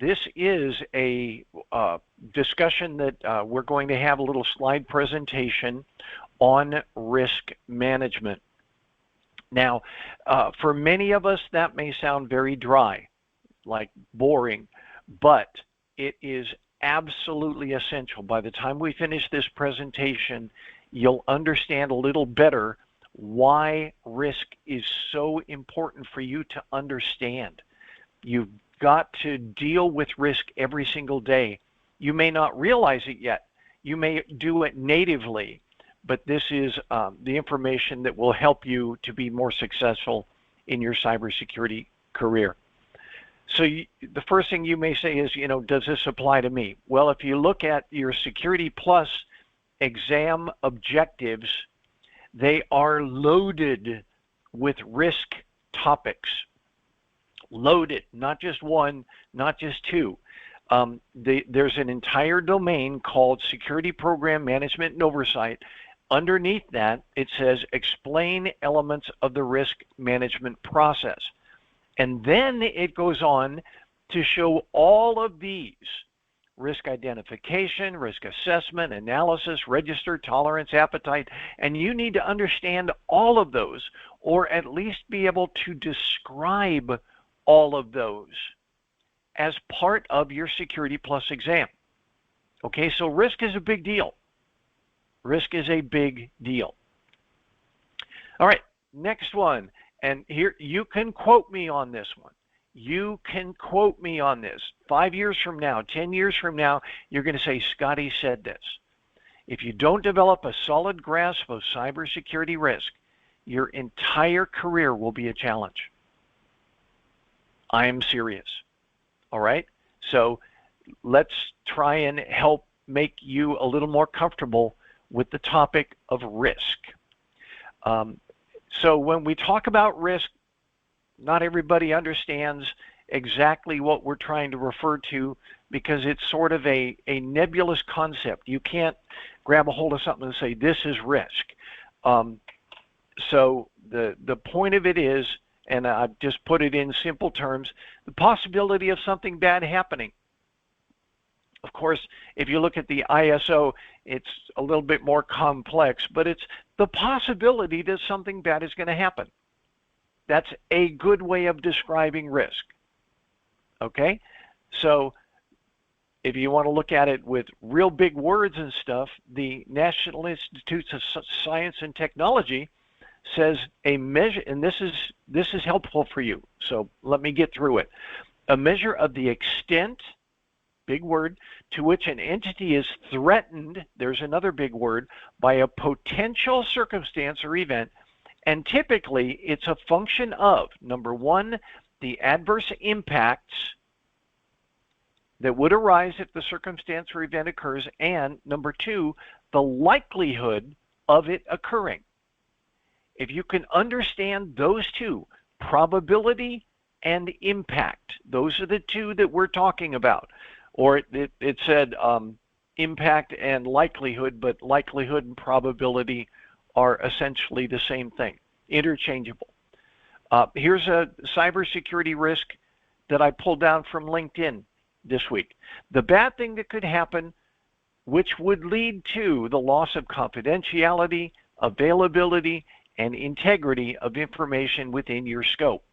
this is a discussion that we're going to have a little slide presentation on risk management. Now, for many of us, that may sound very dry, like boring, but it is absolutely essential. By the time we finish this presentation, you'll understand a little better why risk is so important for you to understand. You've got to deal with risk every single day. You may not realize it yet. You may do it natively, but this is the information that will help you to be more successful in your cybersecurity career. So the first thing you may say is, does this apply to me? Well, if you look at your Security Plus exam objectives, they are loaded with risk topics. Loaded, not just one, not just two. There's an entire domain called Security Program Management and Oversight. Underneath that, it says explain elements of the risk management process. And then it goes on to show all of these: risk identification, risk assessment, analysis, register, tolerance, appetite, and you need to understand all of those, or at least be able to describe all of those as part of your Security Plus exam. Okay, so risk is a big deal. Risk is a big deal. All right, next one. And here, you can quote me on this one. You can quote me on this. 5 years from now, 10 years from now, you're going to say, Scotty said this. If you don't develop a solid grasp of cybersecurity risk, your entire career will be a challenge. I am serious. All right? So let's try and help make you a little more comfortable with the topic of risk. So when we talk about risk, not everybody understands exactly what we're trying to refer to, because it's sort of a nebulous concept. You can't grab a hold of something and say, this is risk. So the point of it is, and I've just put it in simple terms, the possibility of something bad happening. Of course, if you look at the ISO, it's a little bit more complex, but it's the possibility that something bad is going to happen. That's a good way of describing risk. Okay? So if you want to look at it with real big words and stuff, the National Institutes of Science and Technology says a measure, and this is helpful for you, so let me get through it. A measure of the extent, big word, to which an entity is threatened, there's another big word, by a potential circumstance or event, and typically it's a function of, number one, the adverse impacts that would arise if the circumstance or event occurs, and number two, the likelihood of it occurring. If you can understand those two, probability and impact, those are the two that we're talking about. Or it said impact and likelihood, but likelihood and probability are essentially the same thing, interchangeable. Here's a cybersecurity risk that I pulled down from LinkedIn this week. The bad thing that could happen, which would lead to the loss of confidentiality, availability, and integrity of information within your scope.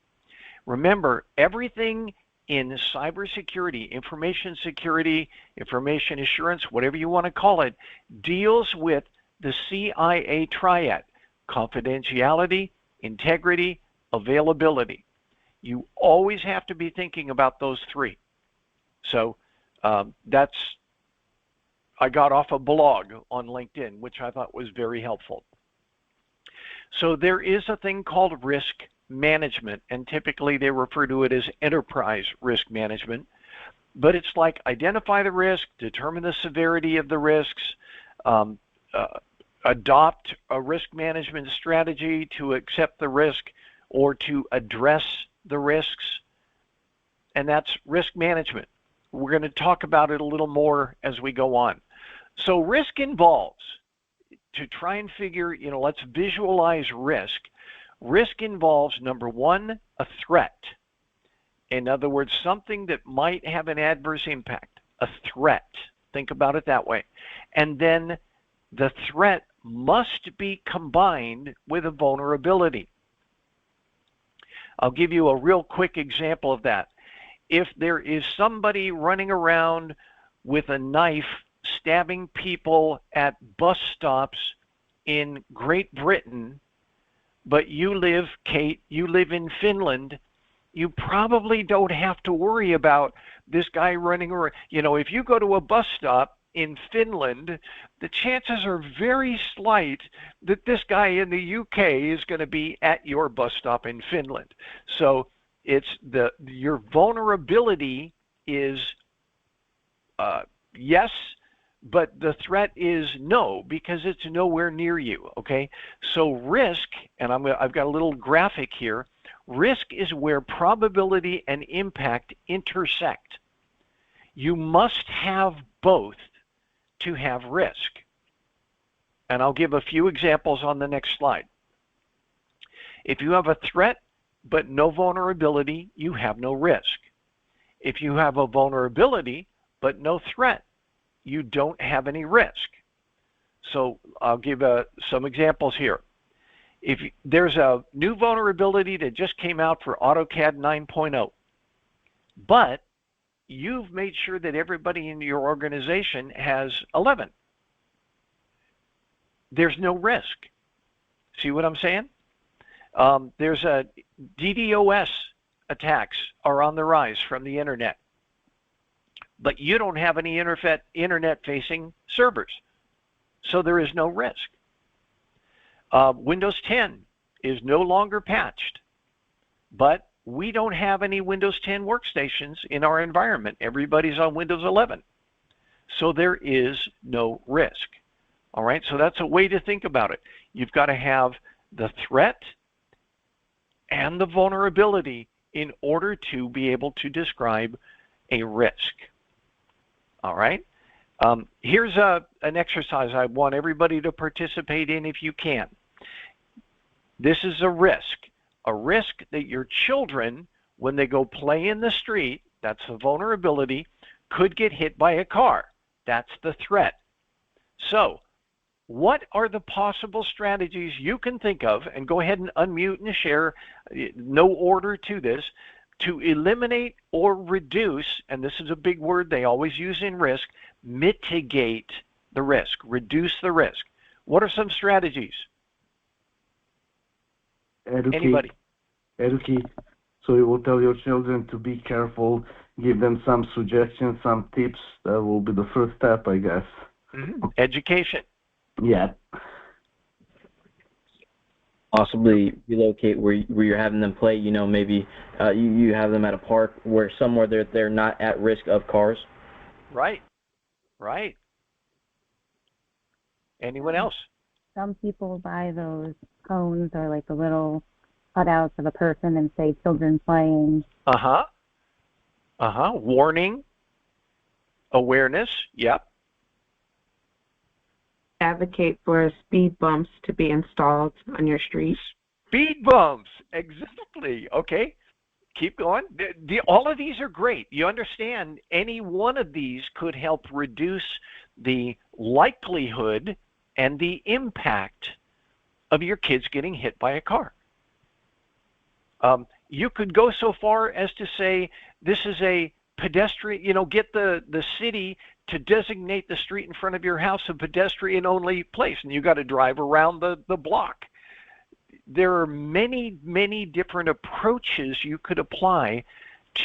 Remember, everything in cybersecurity, information security, information assurance, whatever you want to call it, deals with the CIA triad: confidentiality, integrity, availability. You always have to be thinking about those three. So I got off a blog on LinkedIn, which I thought was very helpful. So there is a thing called risk management, and typically they refer to it as enterprise risk management. But it's like identify the risk, determine the severity of the risks, adopt a risk management strategy to accept the risk or to address the risks, and that's risk management. We're going to talk about it a little more as we go on. So risk involves, to try and figure, let's visualize risk. Risk involves, number one, a threat. In other words, something that might have an adverse impact, a threat. Think about it that way. And then the threat must be combined with a vulnerability. I'll give you a real quick example of that. If there is somebody running around with a knife stabbing people at bus stops in Great Britain, but you live, Kate, you live in Finland, you probably don't have to worry about this guy running around. You know, if you go to a bus stop in Finland, the chances are very slight that this guy in the UK is going to be at your bus stop in Finland. So it's your vulnerability is yes, but the threat is no, because it's nowhere near you. Okay, so risk, and I've got a little graphic here. Risk is where probability and impact intersect. You must have both to have risk. And I'll give a few examples on the next slide. If you have a threat but no vulnerability, you have no risk. If you have a vulnerability but no threat, you don't have any risk. So I'll give some examples here. If there's a new vulnerability that just came out for AutoCAD 9.0, but you've made sure that everybody in your organization has 11. There's no risk. See what I'm saying? There's a DDoS attacks are on the rise from the internet, but you don't have any internet-facing servers, so there is no risk. Windows 10 is no longer patched, but we don't have any Windows 10 workstations in our environment. Everybody's on Windows 11. So there is no risk. All right, so that's a way to think about it. You've got to have the threat and the vulnerability in order to be able to describe a risk. All right, here's an exercise I want everybody to participate in if you can. This is a risk that your children, when they go play in the street, that's the vulnerability, could get hit by a car. That's the threat. So what are the possible strategies you can think of, and go ahead and unmute and share, no order to this, to eliminate or reduce, and this is a big word they always use in risk, mitigate the risk, reduce the risk. What are some strategies? Anybody? Educate. So you will tell your children to be careful, give them some suggestions, some tips. That will be the first step, I guess. Mm-hmm. Education. Yeah. Possibly relocate where you're having them play. You know, maybe you have them at a park where somewhere they're not at risk of cars. Right. Right. Anyone else? Some people buy those cones or like the little cutouts of a person and say children playing. Warning. Awareness. Yep. Advocate for speed bumps to be installed on your street. Speed bumps. Exactly. Okay. Keep going. All of these are great. You understand any one of these could help reduce the likelihood and the impact of your kids getting hit by a car. You could go so far as to say this is a pedestrian, you know, get the city to designate the street in front of your house a pedestrian-only place, and you got to drive around the block. There are many, many different approaches you could apply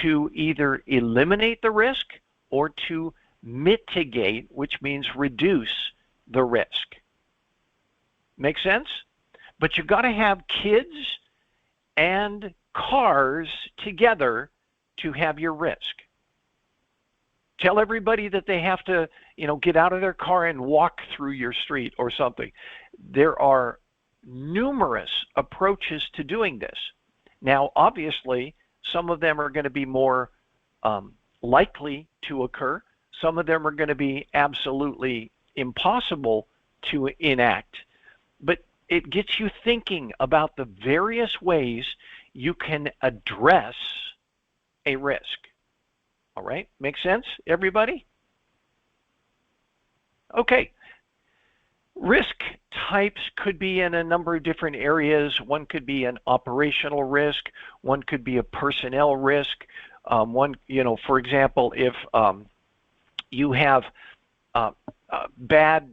to either eliminate the risk or to mitigate, which means reduce the risk. Make sense? But you've got to have kids and cars together to have your risk. Tell everybody that they have to, you know, get out of their car and walk through your street or something. There are numerous approaches to doing this. Now, obviously, some of them are going to be more likely to occur. Some of them are going to be absolutely impossible to enact. But it gets you thinking about the various ways you can address a risk. All right, make sense, everybody? Okay. Risk types could be in a number of different areas. One could be an operational risk. One could be a personnel risk. For example, if you have a bad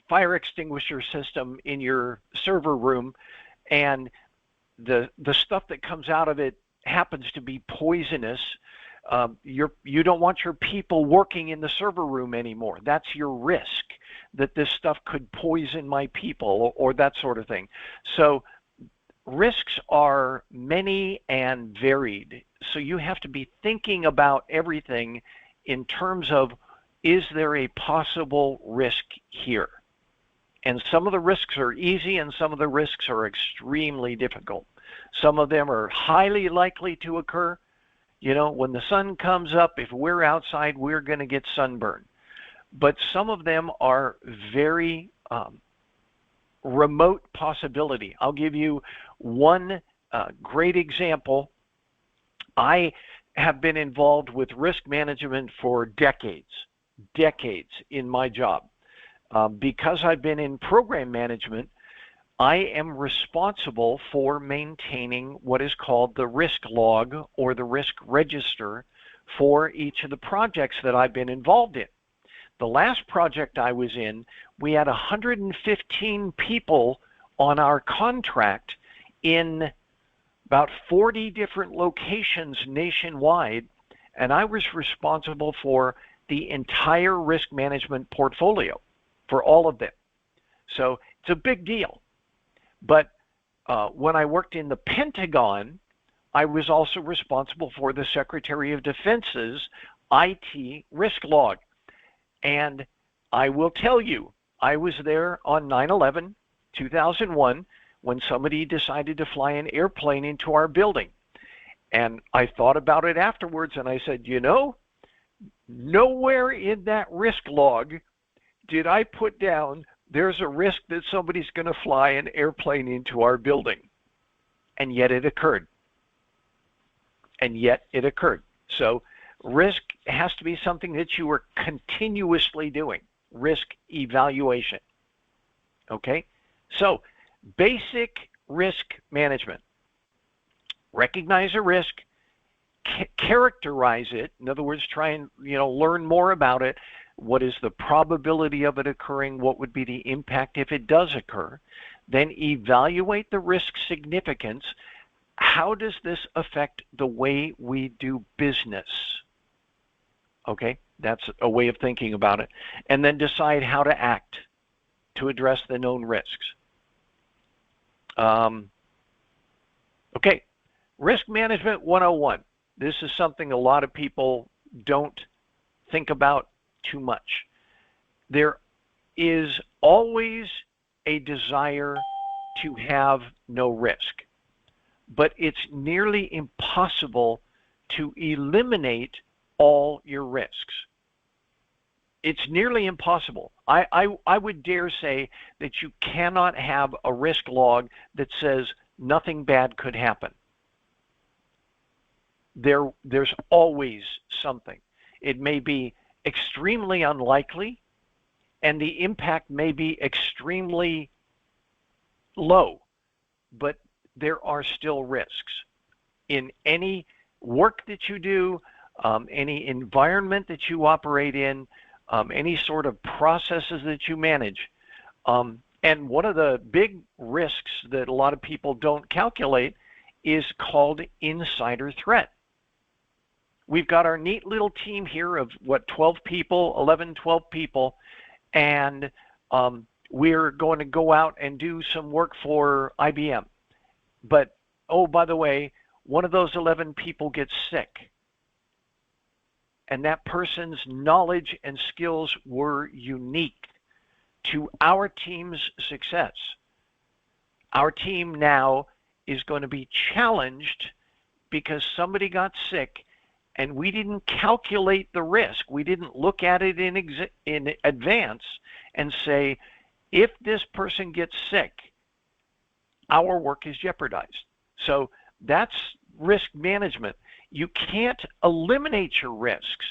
fire extinguisher system in your server room, and the stuff that comes out of it happens to be poisonous, you don't want your people working in the server room anymore. That's your risk, that this stuff could poison my people, or that sort of thing. So risks are many and varied. So you have to be thinking about everything in terms of, is there a possible risk here? And some of the risks are easy and some of the risks are extremely difficult. Some of them are highly likely to occur. When the sun comes up, if we're outside, we're going to get sunburned. But some of them are very remote possibility. I'll give you one great example. I have been involved with risk management for decades in my job. Because I've been in program management, I am responsible for maintaining what is called the risk log or the risk register for each of the projects that I've been involved in. The last project I was in, we had 115 people on our contract in about 40 different locations nationwide, and I was responsible for the entire risk management portfolio for all of them. So it's a big deal. But when I worked in the Pentagon, I was also responsible for the Secretary of Defense's IT risk log. And I will tell you, I was there on 9/11, 2001, when somebody decided to fly an airplane into our building. And I thought about it afterwards, and I said, nowhere in that risk log did I put down there's a risk that somebody's going to fly an airplane into our building. And yet it occurred. So risk has to be something that you are continuously doing, risk evaluation. Okay? So basic risk management. Recognize a risk, characterize it. In other words, try and learn more about it. What is the probability of it occurring? What would be the impact if it does occur? Then evaluate the risk significance. How does this affect the way we do business? Okay, that's a way of thinking about it. And then decide how to act to address the known risks. Okay, Risk Management 101. This is something a lot of people don't think about too much. There is always a desire to have no risk, but it's nearly impossible to eliminate all your risks. It's nearly impossible. I would dare say that you cannot have a risk log that says nothing bad could happen. There's always something. It may be extremely unlikely, and the impact may be extremely low, but there are still risks. In any work that you do, any environment that you operate in, any sort of processes that you manage. And one of the big risks that a lot of people don't calculate is called insider threat. We've got our neat little team here of 12 people, 11, 12 people, and we're going to go out and do some work for IBM. But, oh, by the way, one of those 11 people gets sick. And that person's knowledge and skills were unique to our team's success. Our team now is going to be challenged because somebody got sick and we didn't calculate the risk. We didn't look at it in advance and say, if this person gets sick, our work is jeopardized. So that's risk management. you can't eliminate your risks,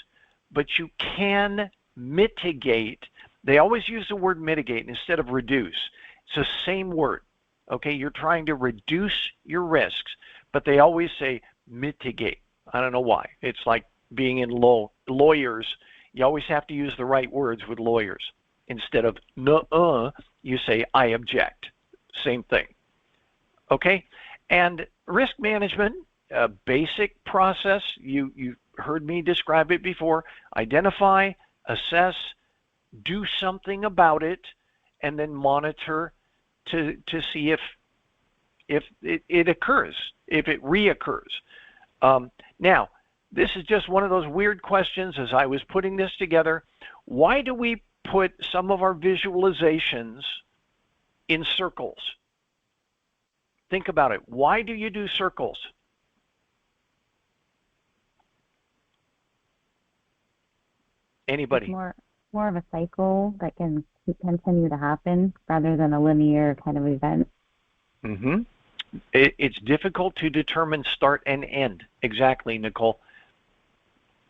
but you can mitigate. They always use the word mitigate instead of reduce. It's the same word. Okay, you're trying to reduce your risks, but they always say mitigate. I don't know why. It's like being in lawyers. You always have to use the right words with lawyers. Instead of nuh-uh, you say I object. Same thing. Okay, and risk management, a basic process. You heard me describe it before. Identify, assess, do something about it, and then monitor to see if it occurs, if it reoccurs. Now, this is just one of those weird questions as I was putting this together. Why do we put some of our visualizations in circles? Think about it. Why do you do circles? Anybody? It's more of a cycle that can continue to happen rather than a linear kind of event. Mm-hmm. It's difficult to determine start and end. Exactly, Nicole.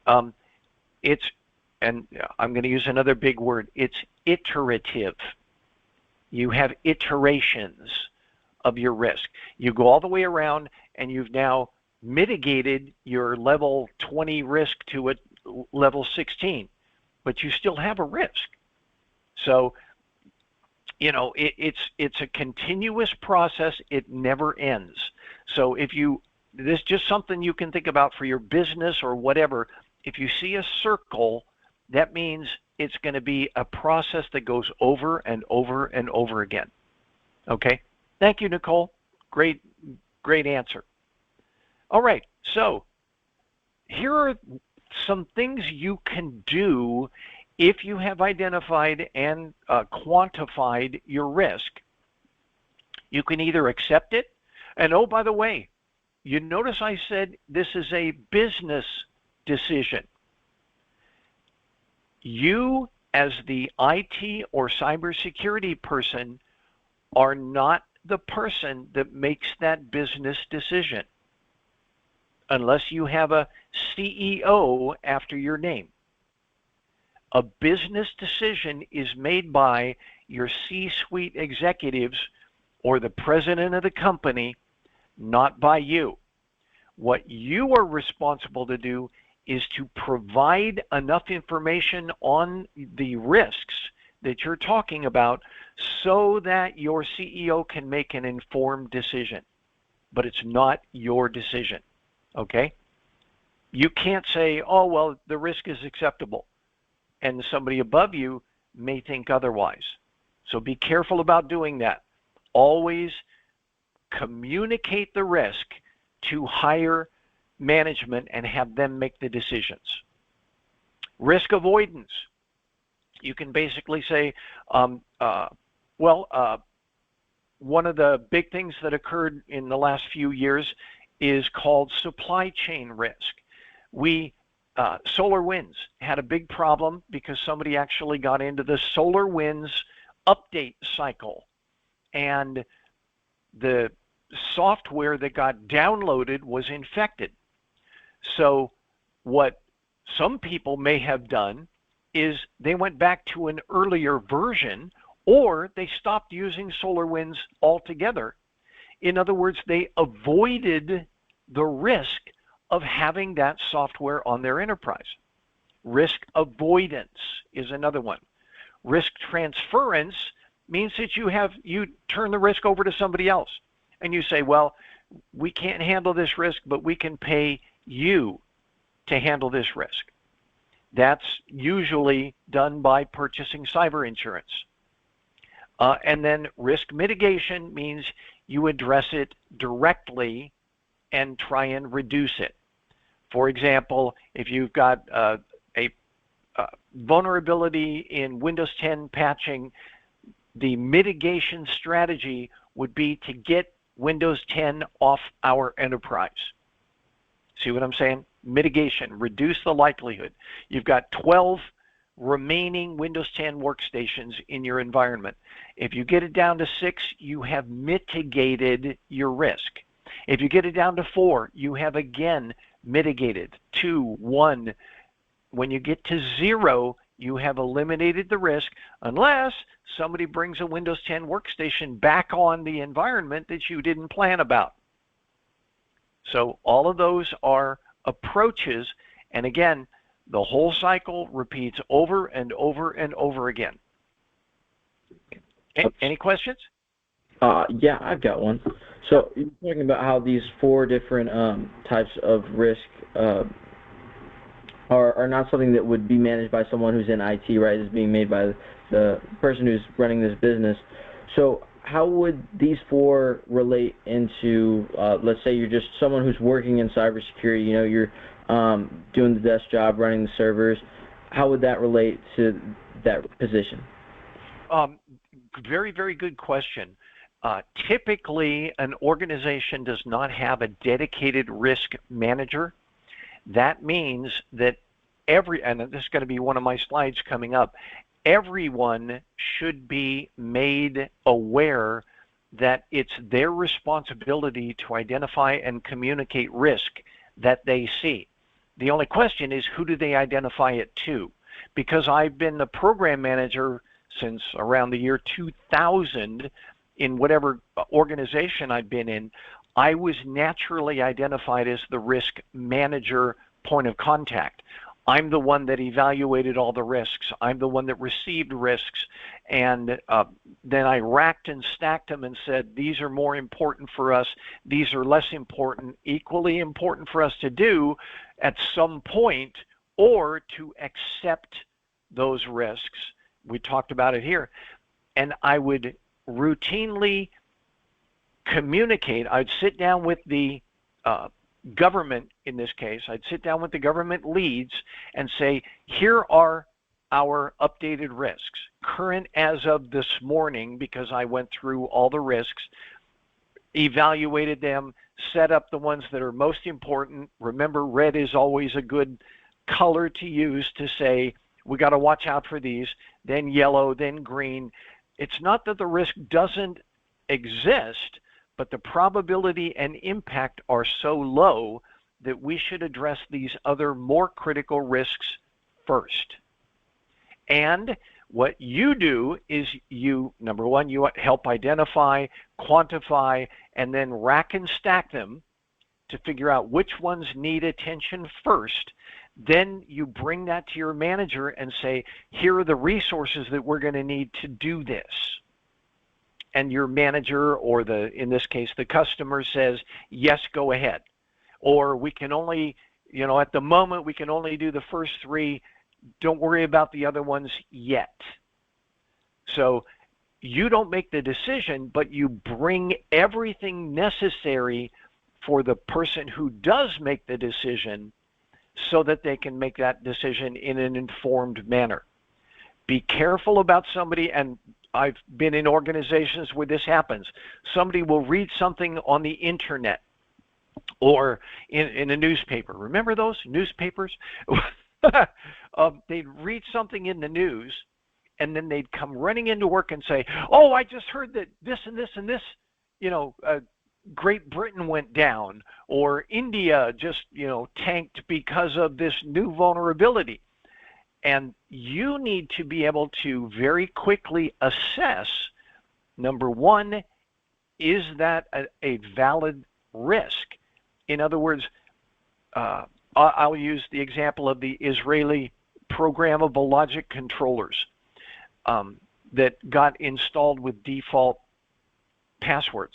And I'm going to use another big word. It's iterative. You have iterations of your risk. You go all the way around, and you've now mitigated your level 20 risk to a level 16, but you still have a risk. So, you know, it's a continuous process. It never ends. So this is just something you can think about for your business or whatever. If you see a circle, that means it's going to be a process that goes over and over and over again. Okay? Thank you, Nicole. Great answer. All right, so here are some things you can do if you have identified and quantified your risk. You can either accept it, and oh, by the way, you notice I said this is a business decision. You, as the IT or cybersecurity person, are not the person that makes that business decision, unless you have a CEO after your name. A business decision is made by your C-suite executives or the president of the company, not by you. What you are responsible to do is to provide enough information on the risks that you're talking about so that your CEO can make an informed decision. But it's not your decision, okay? You can't say, oh, well, the risk is acceptable, and somebody above you may think otherwise. So be careful about doing that. Always communicate the risk to higher management and have them make the decisions. Risk avoidance. You can basically say, one of the big things that occurred in the last few years is called supply chain risk. SolarWinds had a big problem because somebody actually got into the SolarWinds update cycle, and the software that got downloaded was infected. So what some people may have done is they went back to an earlier version, or they stopped using SolarWinds altogether. In other words, they avoided the risk of having that software on their enterprise. Risk avoidance is another one. Risk transference means that you turn the risk over to somebody else, and you say, well, we can't handle this risk, but we can pay you to handle this risk. That's usually done by purchasing cyber insurance. And then risk mitigation means you address it directly and try and reduce it. For example, if you've got a vulnerability in Windows 10 patching, the mitigation strategy would be to get Windows 10 off our enterprise. See what I'm saying? Mitigation, reduce the likelihood. You've got 12 remaining Windows 10 workstations in your environment. If you get it down to 6, you have mitigated your risk. If you get it down to 4, you have again mitigated. 2, 1. When you get to 0, you have eliminated the risk unless somebody brings a Windows 10 workstation back on the environment that you didn't plan about. So all of those are approaches, and again, the whole cycle repeats over and over and over again. Any questions? Yeah, I've got one. So you're talking about how these 4 different types of risk are not something that would be managed by someone who's in IT, right? It's being made by the person who's running this business. So how would these 4 relate into, let's say you're just someone who's working in cybersecurity, you know, you're doing the desk job, running the servers. How would that relate to that position? Very, very good question. Typically, an organization does not have a dedicated risk manager. That means that and this is going to be one of my slides coming up, everyone should be made aware that it's their responsibility to identify and communicate risk that they see. The only question is, who do they identify it to? Because I've been the program manager since around the year 2000 in whatever organization I've been in, I was naturally identified as the risk manager point of contact. I'm the one that evaluated all the risks. I'm the one that received risks. And then I racked and stacked them and said, these are more important for us. These are less important, equally important for us to do at some point, or to accept those risks. We talked about it here. And I would routinely communicate. I'd sit down with the government, in this case. I'd sit down with the government leads and say, here are our updated risks, current as of this morning, because I went through all the risks, evaluated them, set up the ones that are most important. Remember, red is always a good color to use to say, we got to watch out for these, then yellow, then green. It's not that the risk doesn't exist, but the probability and impact are so low that we should address these other more critical risks first. And what you do is number one, you help identify, quantify, and then rack and stack them to figure out which ones need attention first. Then you bring that to your manager and say, here are the resources that we're going to need to do this. And your manager, or in this case, the customer says, yes, go ahead. Or we can only, at the moment, we can only do the first 3. Don't worry about the other ones yet. So you don't make the decision, but you bring everything necessary for the person who does make the decision so that they can make that decision in an informed manner. Be careful about somebody, and I've been in organizations where this happens. Somebody will read something on the internet or in a newspaper. Remember those newspapers? They'd read something in the news, and then they'd come running into work and say, oh, I just heard that this and this and this, Great Britain went down, or India just, tanked because of this new vulnerability. And you need to be able to very quickly assess, number one, is that a valid risk? In other words, I'll use the example of the Israeli programmable logic controllers that got installed with default passwords.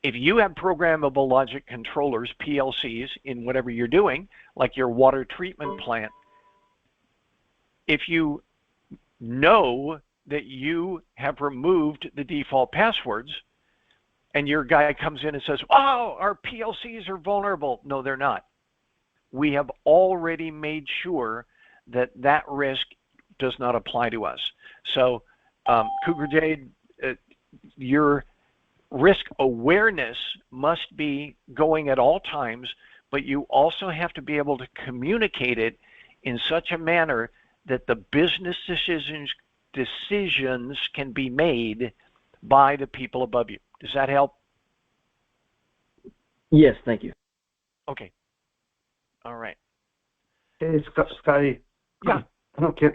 If you have programmable logic controllers, PLCs, in whatever you're doing, like your water treatment plant, if you know that you have removed the default passwords and your guy comes in and says, oh, our PLCs are vulnerable. No, they're not. We have already made sure that that risk does not apply to us. So, Cougar Jade, your risk awareness must be going at all times, but you also have to be able to communicate it in such a manner that the business decisions can be made by the people above you. Does that help? Yes, thank you. Okay. All right. Hey, Scotty. Yeah. Okay.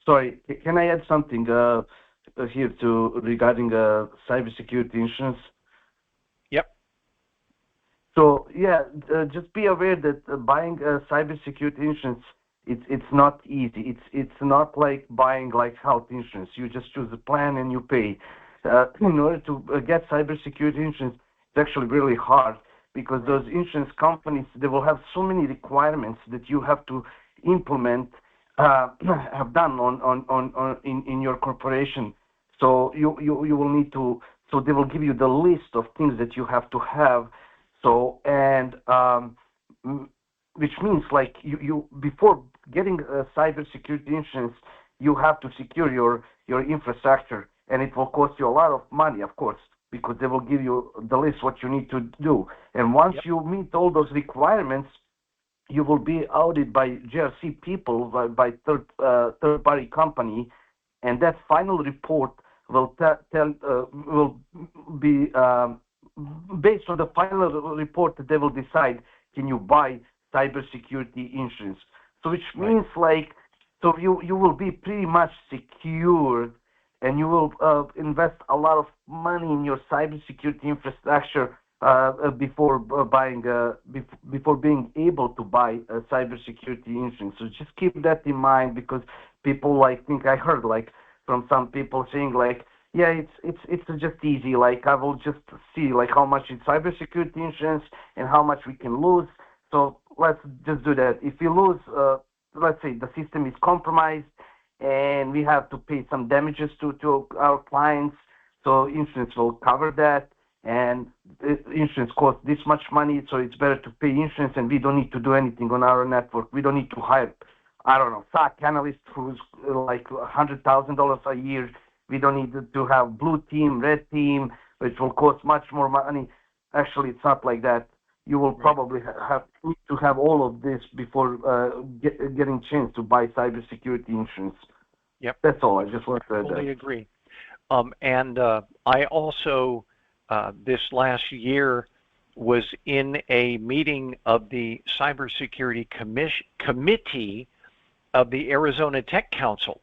Sorry, can I add something here regarding cybersecurity insurance? Yep. So yeah, just be aware that buying cybersecurity insurance, it's not easy. It's not like buying like health insurance. You just choose a plan and you pay. In order to get cybersecurity insurance, it's actually really hard because Right. those insurance companies, they will have so many requirements that you have to implement, have done in your corporation. So you will need to. So they will give you the list of things that you have to have. So and which means like you before getting a cybersecurity insurance, you have to secure your infrastructure, and it will cost you a lot of money, of course, because they will give you the list what you need to do. And once Yep. you meet all those requirements, you will be audited by GRC people, by third party company, and that final report will will be based on the final report that they will decide can you buy cybersecurity insurance. So which Right. means like so you will be pretty much secured, and you will invest a lot of money in your cybersecurity infrastructure before buying before being able to buy cybersecurity insurance. So just keep that in mind because people like think I heard like from some people saying like yeah it's just easy, like I will just see like how much is cybersecurity insurance and how much we can lose. So let's just do that. If we lose, let's say the system is compromised and we have to pay some damages to our clients, so insurance will cover that. And insurance costs this much money, so it's better to pay insurance, and we don't need to do anything on our network. We don't need to hire, I don't know, SOC analyst who's like $100,000 a year. We don't need to have blue team, red team, which will cost much more money. Actually, it's not like that. You will Right. probably need to have all of this before getting chance to buy cybersecurity insurance. Yep. That's all. I just want to add Totally that. agree. And I also this last year was in a meeting of the Cybersecurity Committee of the Arizona Tech Council.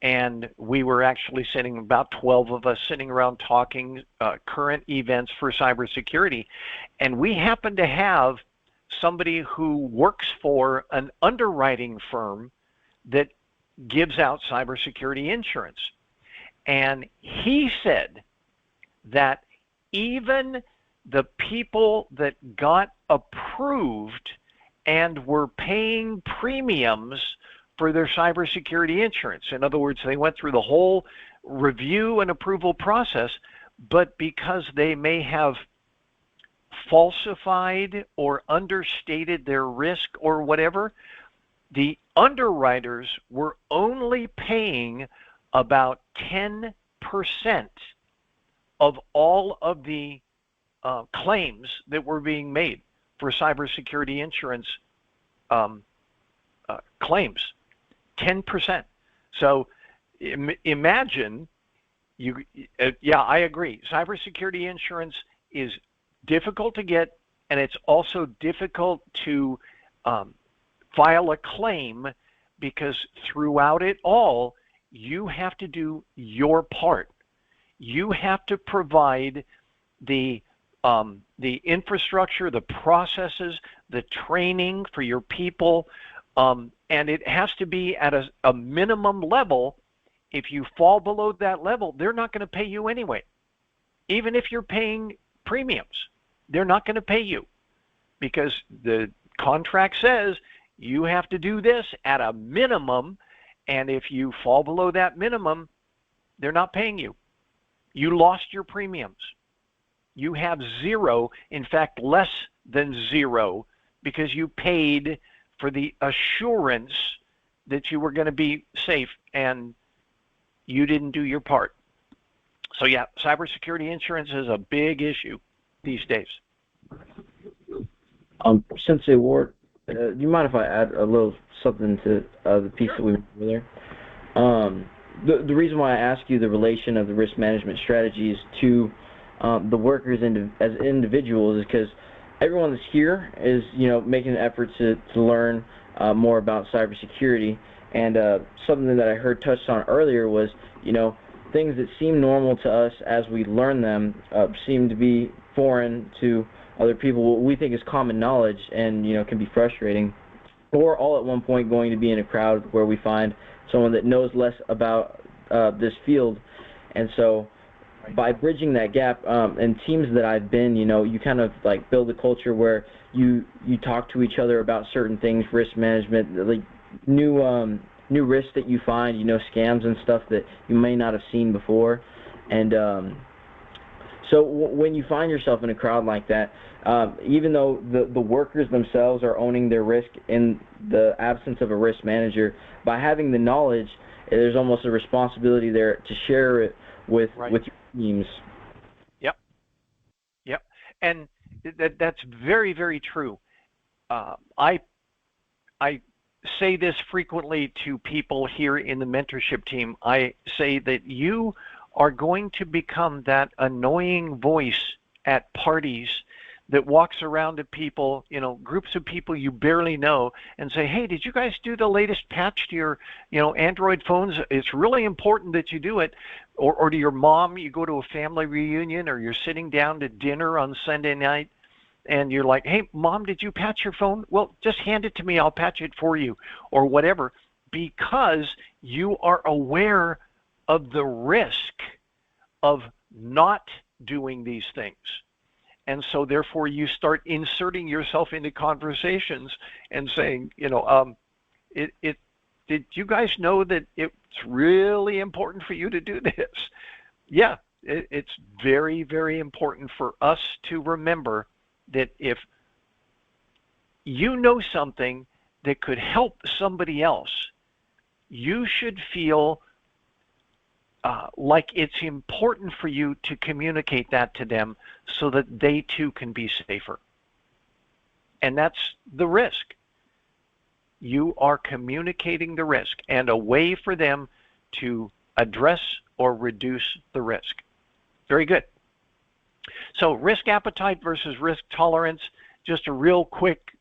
And we were actually sitting, about 12 of us sitting around talking current events for cybersecurity. And we happened to have somebody who works for an underwriting firm that gives out cybersecurity insurance. And he said that even the people that got approved and were paying premiums for their cybersecurity insurance, in other words, they went through the whole review and approval process, but because they may have falsified or understated their risk or whatever, the underwriters were only paying about 10% of all of the claims that were being made for cybersecurity insurance claims. 10%. So imagine you. Yeah, I agree. Cybersecurity insurance is difficult to get, and it's also difficult to file a claim because throughout it all, you have to do your part. You have to provide the infrastructure, the processes, the training for your people, and it has to be at a minimum level. If you fall below that level, they're not going to pay you anyway. Even if you're paying premiums, they're not going to pay you because the contract says you have to do this at a minimum, and if you fall below that minimum, they're not paying you. You lost your premiums. You have zero, in fact, less than zero, because you paid for the assurance that you were going to be safe and you didn't do your part. So yeah, cybersecurity insurance is a big issue these days. Sensei Ward, do you mind if I add a little something to the piece that we went over there? The reason why I ask you the relation of the risk management strategies to the workers as individuals is because everyone that's here is, making an effort to learn more about cybersecurity. And something that I heard touched on earlier was, things that seem normal to us as we learn them seem to be foreign to other people. What we think is common knowledge and, can be frustrating. Or all at one point going to be in a crowd where we find someone that knows less about this field. And so by bridging that gap, in teams that I've been, you kind of like build a culture where you talk to each other about certain things, risk management, like new risks that you find, scams and stuff that you may not have seen before. And so when you find yourself in a crowd like that, even though the workers themselves are owning their risk in the absence of a risk manager, by having the knowledge, there's almost a responsibility there to share it with your teams. Yep, and that's very, very true. I say this frequently to people here in the mentorship team. I say that you are going to become that annoying voice at parties that walks around to people, groups of people you barely know, and say, hey, did you guys do the latest patch to your, Android phones? It's really important that you do it. Or to your mom, you go to a family reunion, or you're sitting down to dinner on Sunday night, and you're like, hey, Mom, did you patch your phone? Well, just hand it to me. I'll patch it for you, or whatever, because you are aware of the risk of not doing these things. And so therefore you start inserting yourself into conversations and saying, did you guys know that it's really important for you to do this? Yeah, it's very, very important for us to remember that if you know something that could help somebody else, you should feel like it's important for you to communicate that to them so that they too can be safer. And that's the risk. You are communicating the risk and a way for them to address or reduce the risk. Very good. So risk appetite versus risk tolerance, just a real quick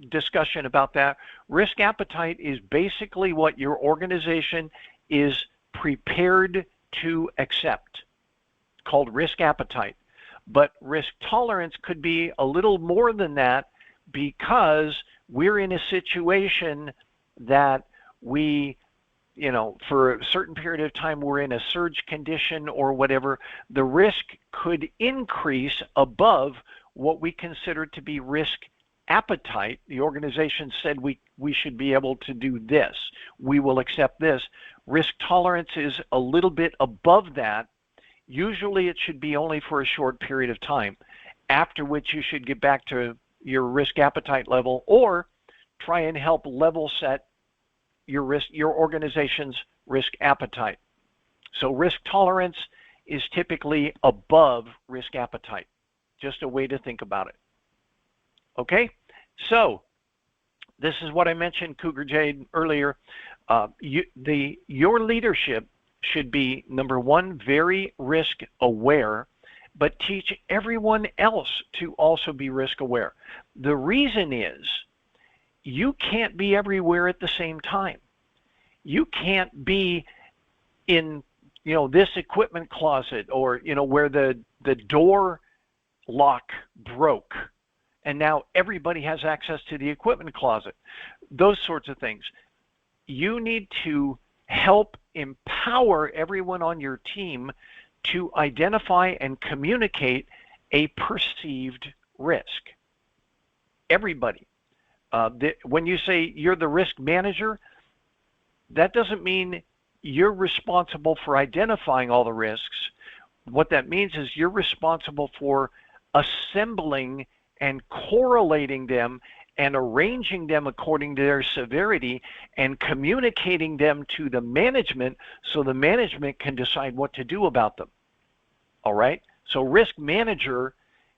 discussion about that. Risk appetite is basically what your organization is prepared to accept, called risk appetite. But risk tolerance could be a little more than that, because we're in a situation that we, for a certain period of time, we're in a surge condition or whatever. The risk could increase above what we consider to be risk appetite. The organization said we should be able to do this. We will accept this. Risk tolerance is a little bit above that. Usually it should be only for a short period of time, after which you should get back to your risk appetite level, or try and help level set your organization's risk appetite. So risk tolerance is typically above risk appetite. Just a way to think about it. Okay, so this is what I mentioned, Cougar Jade, earlier. Your leadership should be, number one, very risk aware, but teach everyone else to also be risk aware. The reason is you can't be everywhere at the same time. You can't be in, this equipment closet, or, where the door lock broke and now everybody has access to the equipment closet. Those sorts of things. You need to help empower everyone on your team to identify and communicate a perceived risk. Everybody. When you say you're the risk manager, that doesn't mean you're responsible for identifying all the risks. What that means is you're responsible for assembling and correlating them and arranging them according to their severity and communicating them to the management so the management can decide what to do about them. All right? So risk manager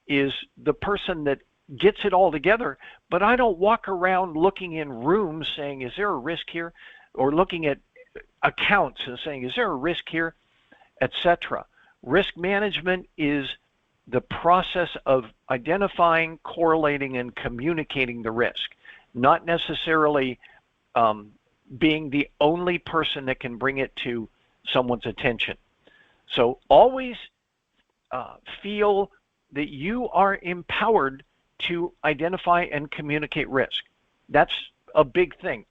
is the person that gets it all together, but I don't walk around looking in rooms saying, is there a risk here? Or looking at accounts and saying, is there a risk here? Etc. Risk management is the process of identifying, correlating, and communicating the risk, not necessarily being the only person that can bring it to someone's attention. So always feel that you are empowered to identify and communicate risk. That's a big thing.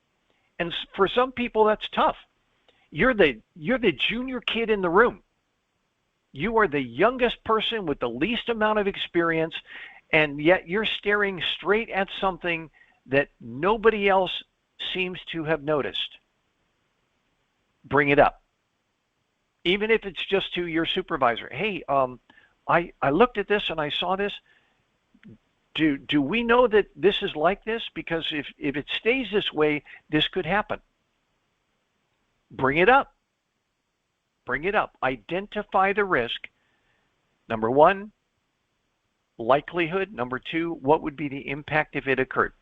And for some people, that's tough. You're the junior kid in the room. You are the youngest person with the least amount of experience, and yet you're staring straight at something that nobody else seems to have noticed. Bring it up. Even if it's just to your supervisor. Hey, I looked at this and I saw this. Do we know that this is like this? Because if it stays this way, this could happen. Bring it up. Bring it up. Identify the risk. Number one, likelihood. Number two, what would be the impact if it occurred?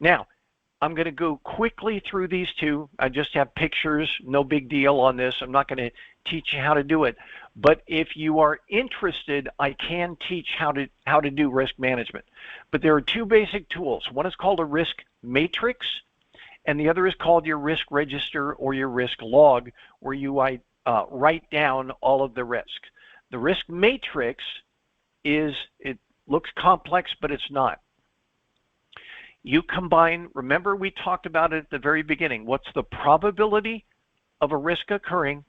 Now, I'm going to go quickly through these two. I just have pictures, no big deal on this. I'm not going to teach you how to do it. But if you are interested, I can teach how to do risk management. But there are two basic tools. One is called a risk matrix, and the other is called your risk register or your risk log, where you write down all of the risks. The risk matrix it looks complex, but it's not. You combine, remember we talked about it at the very beginning, what's the probability of a risk occurring,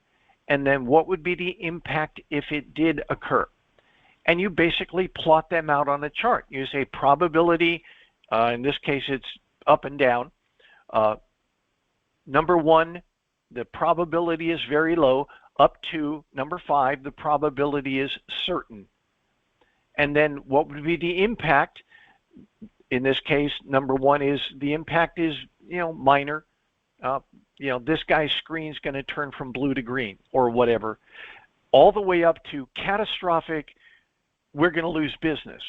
and then what would be the impact if it did occur. And you basically plot them out on a chart. You say probability, in this case it's up and down. Number one, the probability is very low, up to number 5, the probability is certain. And then what would be the impact? In this case, number 1 is the impact is, minor. This guy's screen is going to turn from blue to green or whatever, all the way up to catastrophic, we're going to lose business.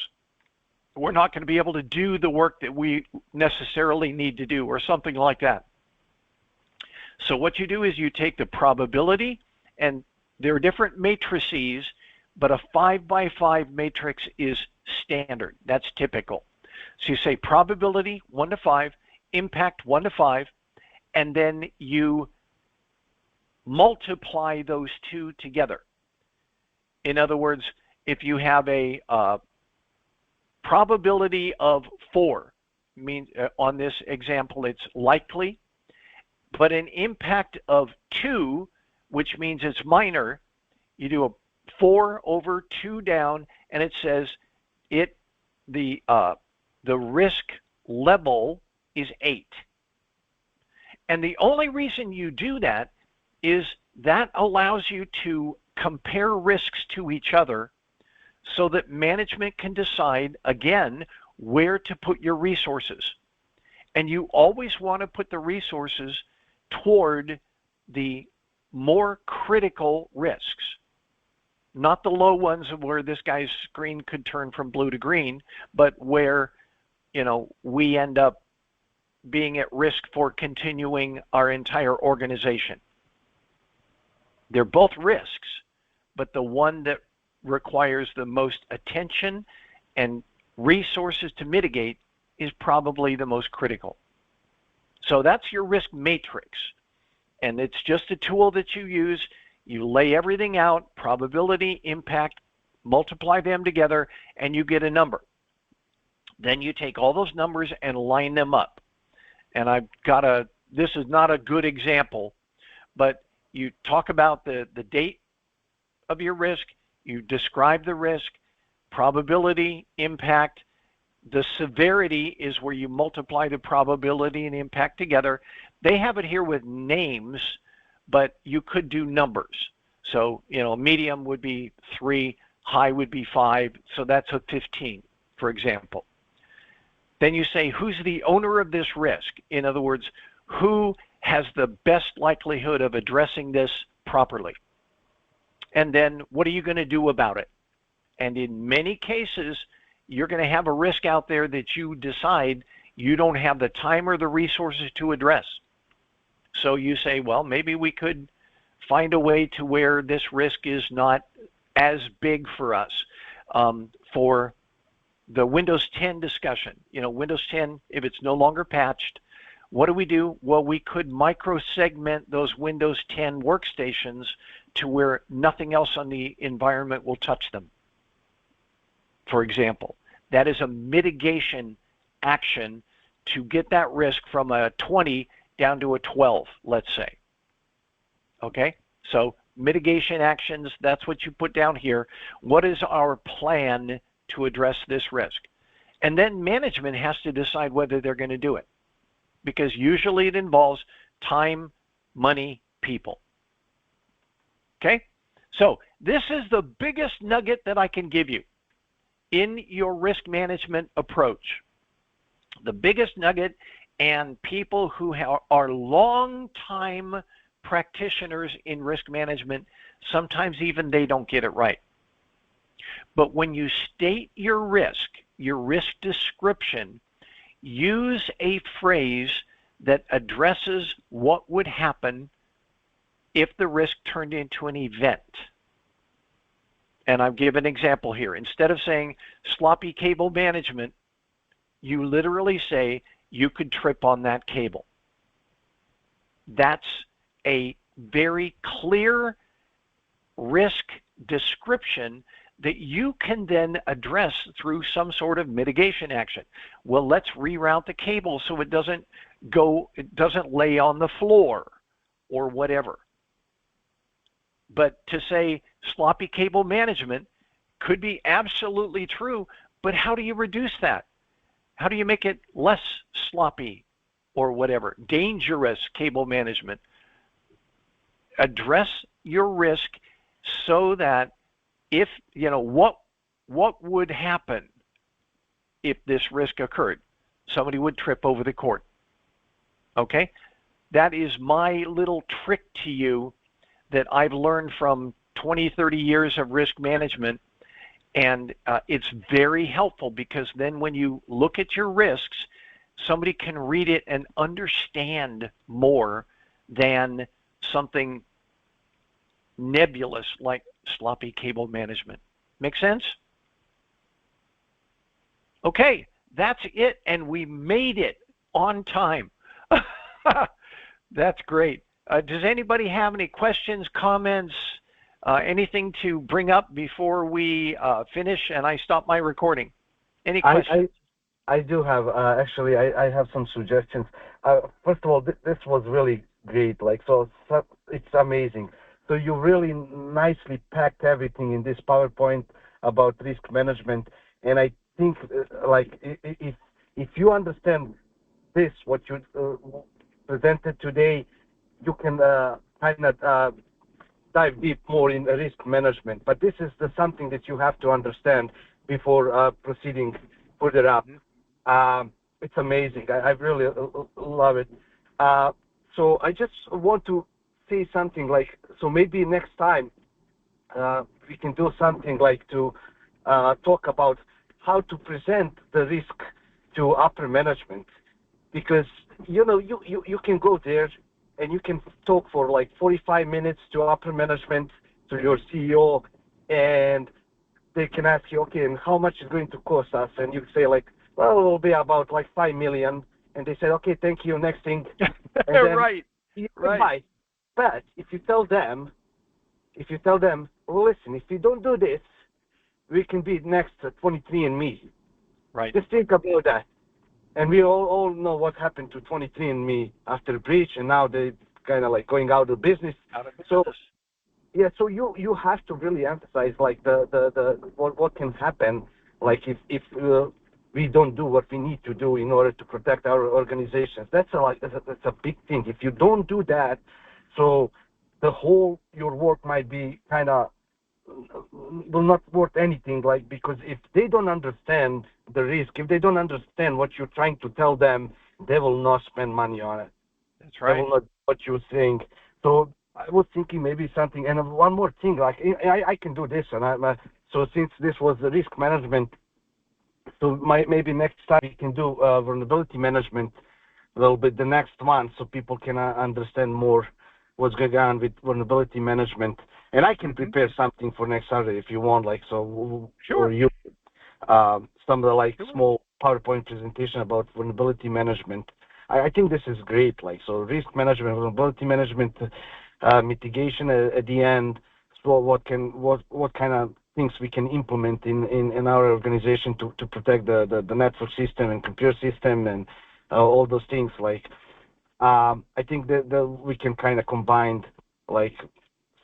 We're not going to be able to do the work that we necessarily need to do or something like that. So what you do is you take the probability, and there are different matrices, but a 5x5 matrix is standard. That's typical. So you say probability 1 to 5, impact 1 to 5, and then you multiply those two together. In other words, if you have a probability of 4, on this example it's likely, but an impact of 2, which means it's minor, you do a 4 over 2 down, and it says the risk level is 8. And the only reason you do that is that allows you to compare risks to each other so that management can decide, again, where to put your resources. And you always want to put the resources toward the more critical risks, not the low ones where this guy's screen could turn from blue to green, but where we end up being at risk for continuing our entire organization. They're both risks, but the one that requires the most attention and resources to mitigate is probably the most critical. So that's your risk matrix. And it's just a tool that you use. You lay everything out, probability, impact, multiply them together, and you get a number. Then you take all those numbers and line them up. And this is not a good example, but you talk about the date of your risk, you describe the risk, probability, impact. The severity is where you multiply the probability and impact together. They have it here with names, but you could do numbers. So, medium would be 3, high would be 5, so that's a 15, for example. Then you say, who's the owner of this risk? In other words, who has the best likelihood of addressing this properly? And then what are you going to do about it? And in many cases, you're going to have a risk out there that you decide you don't have the time or the resources to address. So you say, well, maybe we could find a way to where this risk is not as big for us. For the Windows 10 discussion, Windows 10, if it's no longer patched, what do? Well, we could micro-segment those Windows 10 workstations to where nothing else on the environment will touch them. For example, that is a mitigation action to get that risk from a 20 down to a 12, let's say. Okay, so mitigation actions, that's what you put down here. What is our plan to address this risk? And then management has to decide whether they're going to do it, because usually it involves time, money, people. Okay, so this is the biggest nugget that I can give you in your risk management approach. The biggest nugget, and people who are long-time practitioners in risk management, sometimes even they don't get it right. But when you state your risk description, use a phrase that addresses what would happen if the risk turned into an event. And I'll give an example here. Instead of saying sloppy cable management, you literally say you could trip on that cable. That's a very clear risk description that you can then address through some sort of mitigation action. Well, let's reroute the cable so it doesn't lay on the floor or whatever. But to say sloppy cable management could be absolutely true, but how do you reduce that? How do you make it less sloppy or whatever? Dangerous cable management. Address your risk so that if, what would happen if this risk occurred? Somebody would trip over the cord. Okay? That is my little trick to you that I've learned from 20, 30 years of risk management. And it's very helpful, because then when you look at your risks, somebody can read it and understand more than something nebulous like sloppy cable management. Make sense? Okay, that's it, and we made it on time. That's great. Does anybody have any questions, comments, anything to bring up before we finish and I stop my recording? Any questions? I do have, actually, I have some suggestions. First of all, this was really great. So it's amazing. So you really nicely packed everything in this PowerPoint about risk management. And I think, if you understand this, what you presented today, you can kind of dive deep more in risk management. But this is something that you have to understand before proceeding further up. It's amazing. I really love it. So I just want to say something so maybe next time we can do something to talk about how to present the risk to upper management, because you can go there and you can talk for 45 minutes to upper management, to your CEO, and they can ask you, okay, and how much is going to cost us? And you say well, it will be about $5 million. And they say, okay, thank you, next thing. And then Right. Right. But if you tell them, well, listen, if you don't do this, we can be next to 23andMe. Right. Just think about that. And we all know what happened to 23andMe after the breach, and now they kind of going out of business. So you have to really emphasize what can happen, if we don't do what we need to do in order to protect our organizations. That's a big thing. If you don't do that, so your work might be kind of will not worth anything, because if they don't understand the risk, if they don't understand what you're trying to tell them, they will not spend money on it. That's right. They will not do what you're saying. So I was thinking maybe something, and one more thing, I can do this, and so since this was the risk management, so maybe next time we can do vulnerability management a little bit the next one, so people can understand more what's going on with vulnerability management. And I can prepare something for next Saturday if you want, like so, Sure. or you some of the like small PowerPoint presentation about vulnerability management. I think this is great. Like so, risk management, vulnerability management, mitigation at the end. So what kind of things we can implement in our organization to protect the network system and computer system and all those things. Like I think that we can kind of combine, like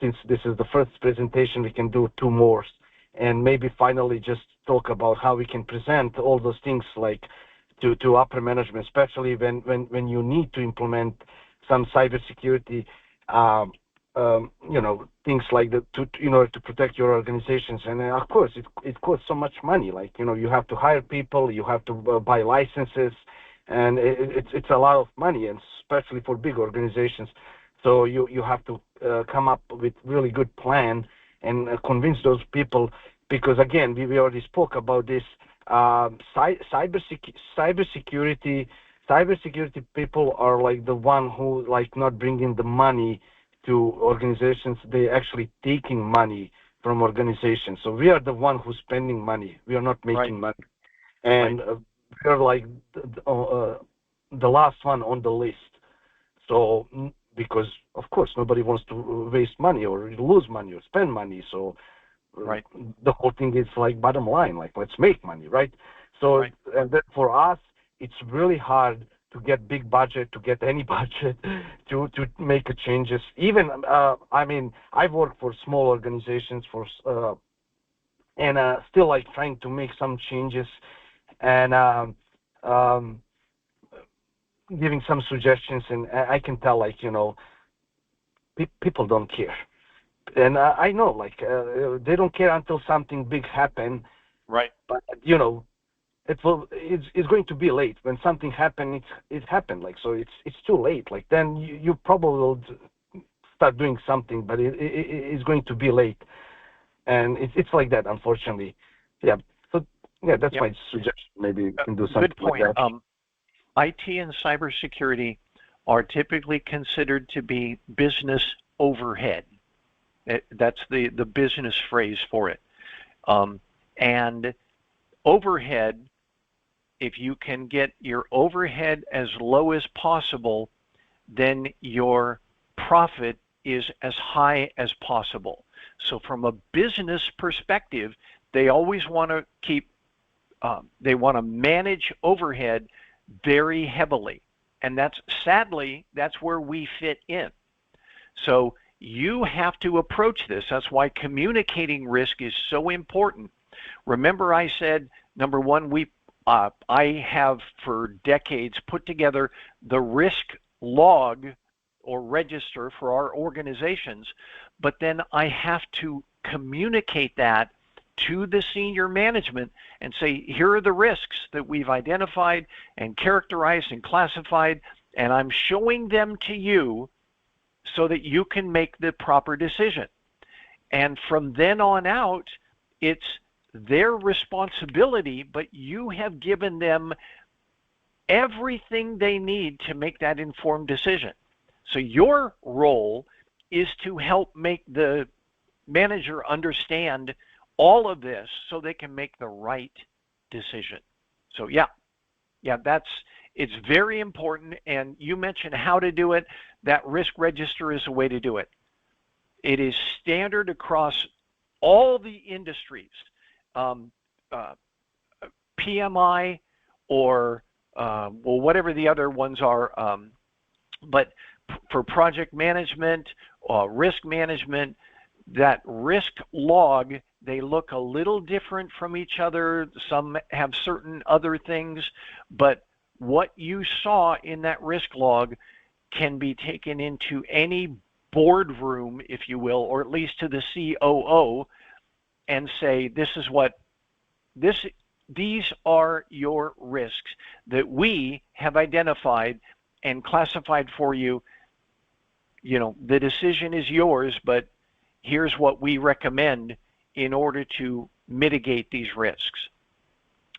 since this is the first presentation, we can do two more, and maybe finally just talk about how we can present all those things like to upper management, especially when you need to implement some cybersecurity, things like that in order to protect your organizations. And of course, it costs so much money. Like you have to hire people, you have to buy licenses, and it's a lot of money, and especially for big organizations. So you have to come up with really good plan and convince those people, because again we already spoke about this. Cybersecurity people are like the one who like not bringing the money to organizations. They actually taking money from organizations. So we are the one who's spending money. We are not making money, and we are like the last one on the list. So because of course nobody wants to waste money or lose money or spend money. So the whole thing is like bottom line, like let's make money, right? So and then for us, it's really hard to get big budget, to get any budget to make changes. Even I mean, I've worked for small organizations and still like trying to make some changes and giving some suggestions, and I can tell like people don't care. And I know, like they don't care until something big happen. Right. But it's going to be late when something happened. It happened. Like so, it's too late. Like then you probably will start doing something, but it's going to be late, and it's like that, unfortunately. Yeah. So yeah, that's my suggestion. Maybe you can do something. Good point. Like that. IT and cybersecurity are typically considered to be business overhead. That's the business phrase for it. And overhead, if you can get your overhead as low as possible, then your profit is as high as possible. So from a business perspective, they always want to they want to manage overhead very heavily. And sadly, that's where we fit in. So you have to approach this. That's why communicating risk is so important. Remember I said, number one, I have for decades put together the risk log or register for our organizations, but then I have to communicate that to the senior management and say, here are the risks that we've identified and characterized and classified, and I'm showing them to you so that you can make the proper decision. And from then on out, it's their responsibility, but you have given them everything they need to make that informed decision. So your role is to help make the manager understand all of this so they can make the right decision. So it's very important. And you mentioned how to do it. That risk register is a way to do it. It is standard across all the industries, PMI or whatever the other ones are. But for project management, risk management, that risk log, they look a little different from each other. Some have certain other things, but what you saw in that risk log can be taken into any boardroom, if you will, or at least to the COO, and say, these are your risks that we have identified and classified for you. The decision is yours, but here's what we recommend in order to mitigate these risks.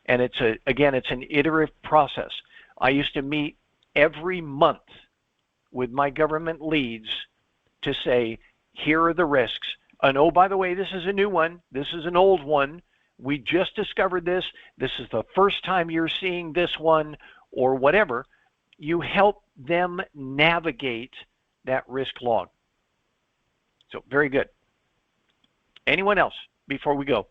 And it's an iterative process. I used to meet every month with my government leads to say, here are the risks. And oh, by the way, this is a new one. This is an old one. We just discovered this. This is the first time you're seeing this one or whatever. You help them navigate that risk log. So very good. Anyone else before we go?